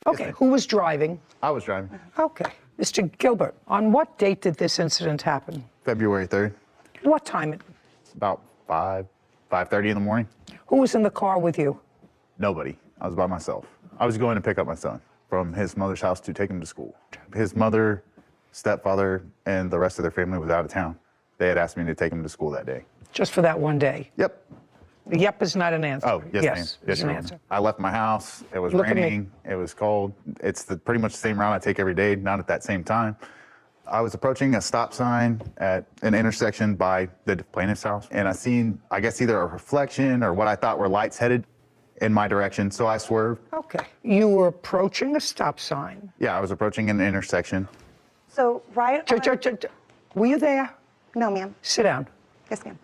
Okay, who was driving? I was driving. Okay. Mr. Gilbert, on what date did this incident happen? February 3rd, What time? about 5:30 in the morning. Who was in the car with you? Nobody. I was by myself. I was going to pick up my son from his mother's house to take him to school. His mother, stepfather, and the rest of their family was out of town. They had asked me to take him to school that day. Just for that one day? Yep. Yep is not an answer. Oh, yes, ma'am. Yes, Yes, an ma'am. answer. I left my house. It was Look at me. raining. It was cold. It's pretty much the same route I take every day, not at that same time. I was approaching a stop sign at an intersection by the plaintiff's house, and I seen, I guess, either a reflection or what I thought were lights headed in my direction, so I swerved. Okay. You were approaching a stop sign. Yeah, I was approaching an intersection. So right on... Were you there? No, ma'am. Sit down. Yes, ma'am.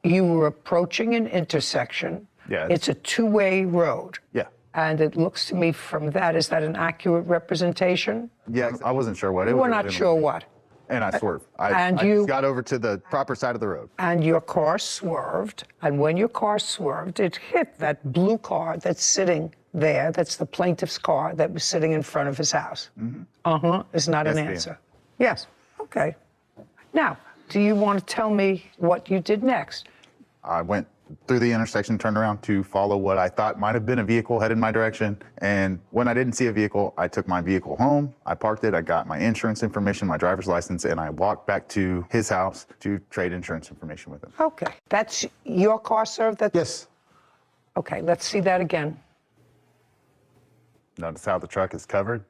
You were approaching an intersection. Yeah. It's a two-way road. Yeah. And it looks to me from that, is that an accurate representation? Yeah, I wasn't sure what it You was. were not sure what. And I swerved. I you- just got over to the proper side of the road. And your car swerved, and when your car swerved, it hit that blue car that's sitting there. That's the plaintiff's car that was sitting in front of his house. Is not an Yes, ma'am. answer. Yes, okay. Now, do you want to tell me what you did next? I went through the intersection, turned around to follow what I thought might have been a vehicle headed my direction. And when I didn't see a vehicle, I took my vehicle home. I parked it. I got my insurance information, my driver's license, and I walked back to his house to trade insurance information with him. Okay, that's your car, sir? Yes. Okay, let's see that again. Notice how the truck is covered?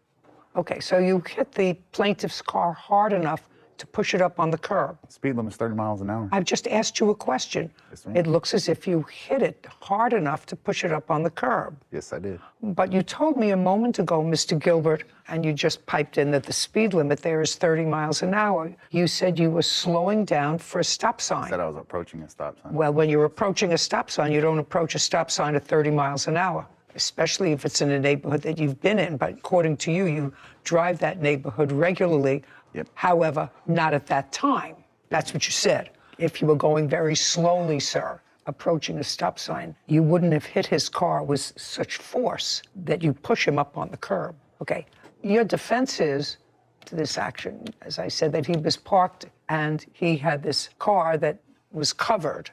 Okay, so you hit the plaintiff's car hard enough to push it up on the curb. Speed limit is 30 miles an hour. I've just asked you a question. Yes, ma'am. It looks as if you hit it hard enough to push it up on the curb. Yes, I did. But you told me a moment ago, Mr. Gilbert, and you just piped in that the speed limit there is 30 miles an hour. You said you were slowing down for a stop I sign. said I was approaching a stop sign. Well, when you're approaching a stop sign, you don't approach a stop sign at 30 miles an hour, especially if it's in a neighborhood that you've been in. But according to you, you drive that neighborhood regularly. Yep. However, not at that time. That's what you said. If you were going very slowly, sir, approaching a stop sign, you wouldn't have hit his car with such force that you push him up on the curb. Okay. Your defense is to this action, as I said, that he was parked and he had this car that was covered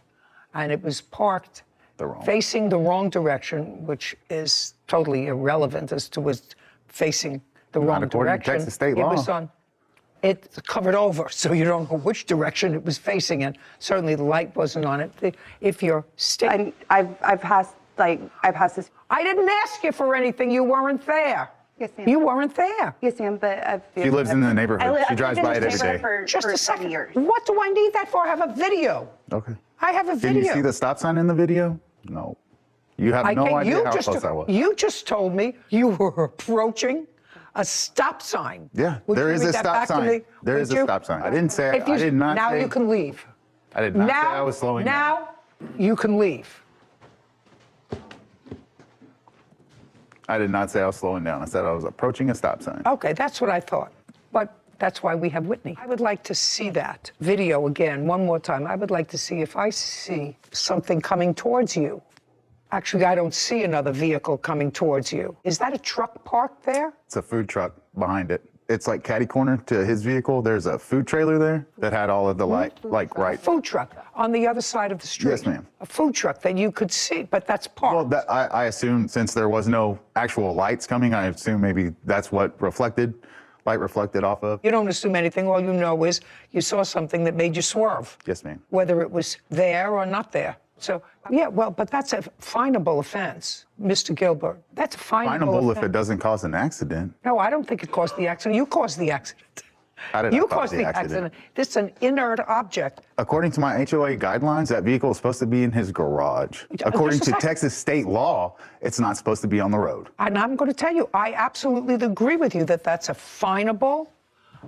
and it was parked facing the wrong direction, which is totally irrelevant as to was facing the wrong according to direction. Texas state It law. was on. It's covered over, so you don't know which direction it was facing, and certainly the light wasn't on it. If you're I've passed this. I didn't ask you for anything. You weren't there. Yes, ma'am. You weren't there. Yes, ma'am, but I've... She lives in the neighborhood. She drives by it every day. Just a 30 second. years. What do I need that for? I have a video. Okay. I have a video. Can you see the stop sign in the video? No. You have no idea how close I was. You just told me you were approaching a stop sign. Yeah, Would there you is read a that stop back to sign. me? There is Would a you? stop sign. I didn't say, If you- I did not now say. you can leave. I did not say I was slowing down. Now you can leave. I did not say I was slowing down. I said I was approaching a stop sign. Okay, that's what I thought. But that's why we have Whitney. I would like to see that video again one more time. I would like to see if I see something coming towards you. Actually, I don't see another vehicle coming towards you. Is that a truck parked there? It's a food truck behind it. It's like catty corner to his vehicle. There's a food trailer there that had all of the light, like right. A food truck on the other side of the street. Yes, ma'am. A food truck that you could see, but that's parked. Well, I assume since there was no actual lights coming, I assume maybe that's what light reflected off of. You don't assume anything. All you know is you saw something that made you swerve. Yes, ma'am. Whether it was there or not there. So, yeah, well, but that's a finable offense, Mr. Gilbert. That's a finable offense. If it doesn't cause an accident. No, I don't think it caused the accident. You caused the accident. I did not You cause caused the accident. This is an inert object. According to my HOA guidelines, that vehicle is supposed to be in his garage. According to Texas state law, it's not supposed to be on the road. And I'm going to tell you, I absolutely agree with you that that's a finable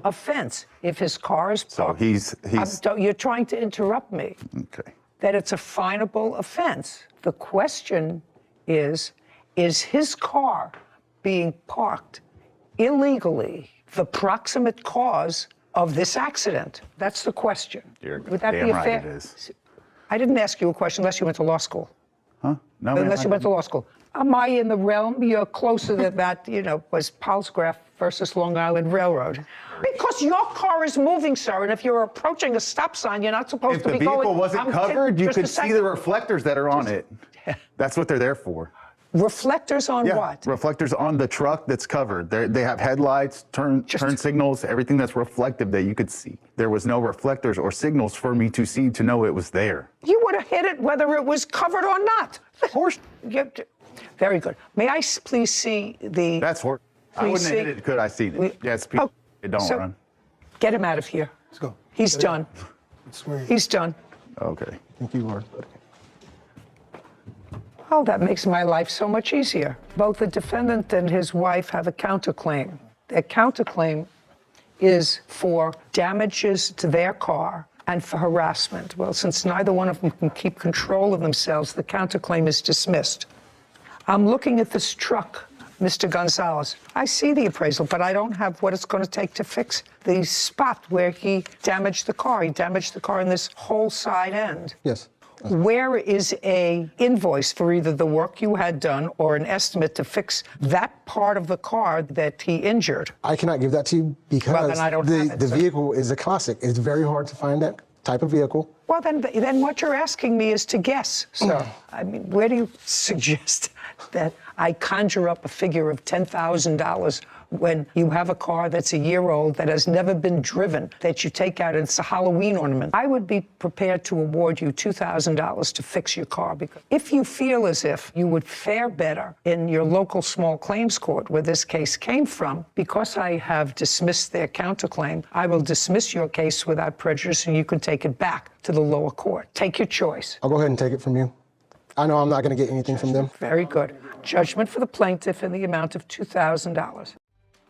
offense if his car is parked. So You're trying to interrupt me. Okay. That it's a finable offense. The question is his car being parked illegally the proximate cause of this accident? That's the question. Would that be a fair? It is. I didn't ask you a question unless you went to law school. Huh? No, unless you went to law school. Am I in the realm? You're closer to that, was Palsgraf versus Long Island Railroad. Because your car is moving, sir, and if you're approaching a stop sign, you're not supposed If to the be going. vehicle wasn't covered, you just a could see second. the reflectors that are on it. That's what they're there for. Reflectors on Yeah, what? reflectors on the truck that's covered. They have headlights, turn signals, everything that's reflective that you could see. There was no reflectors or signals for me to see to know it was there. You would have hit it whether it was covered or not. Of course. Very good. May I please see the... That's horrible. I Please wouldn't see. have hit it, could I seen it? Yes, people, don't so run. Get him out of here. Let's go. He's done. He's done. Okay. Thank you, Lord. Oh, that makes my life so much easier. Both the defendant and his wife have a counterclaim. Their counterclaim is for damages to their car and for harassment. Well, since neither one of them can keep control of themselves, the counterclaim is dismissed. I'm looking at this truck, Mr. Gonzalez. I see the appraisal, but I don't have what it's going to take to fix the spot where he damaged the car. He damaged the car in this whole side end. Yes. Where is a invoice for either the work you had done or an estimate to fix that part of the car that he injured? I cannot give that to you because Well, then I don't have it, the sir. vehicle is a classic. It's very hard to find that type of vehicle. Well, then what you're asking me is to guess, sir. I mean, where do you suggest that I conjure up a figure of $10,000 when you have a car that's a year old that has never been driven, that you take out and it's a Halloween ornament? I would be prepared to award you $2,000 to fix your car, because if you feel as if you would fare better in your local small claims court where this case came from, because I have dismissed their counterclaim, I will dismiss your case without prejudice and you can take it back to the lower court. Take your choice. I'll go ahead and take it from you. I know I'm not going to get anything from them. Very good. Judgment for the plaintiff in the amount of $2,000.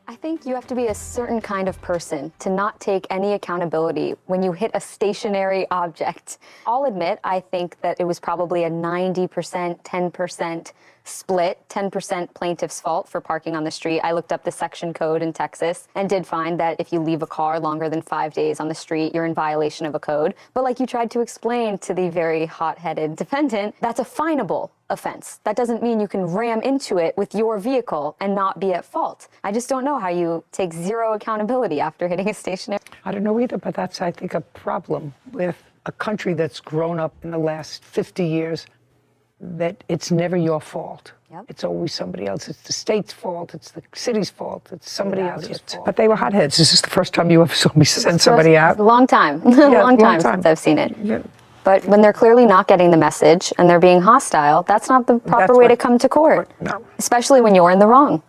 I think you have to be a certain kind of person to not take any accountability when you hit a stationary object. I'll admit, I think that it was probably a 90%, 10% split, 10% plaintiff's fault for parking on the street. I looked up the section code in Texas and did find that if you leave a car longer than 5 days on the street, you're in violation of a code. But like you tried to explain to the very hot-headed defendant, that's a finable offense. That doesn't mean you can ram into it with your vehicle and not be at fault. I just don't know how you take zero accountability after hitting a stationary. I don't know either, but that's, I think, a problem with a country that's grown up in the last 50 years, that it's never your fault. Yep. It's always somebody else. It's the state's fault. It's the city's fault. It's somebody else's fault. But they were hotheads. Is this the first time you ever saw me send somebody out? It's a long time. long time since I've seen it. Yeah. But when they're clearly not getting the message and they're being hostile, that's not the proper That's way what- to come to court. No. Especially when you're in the wrong.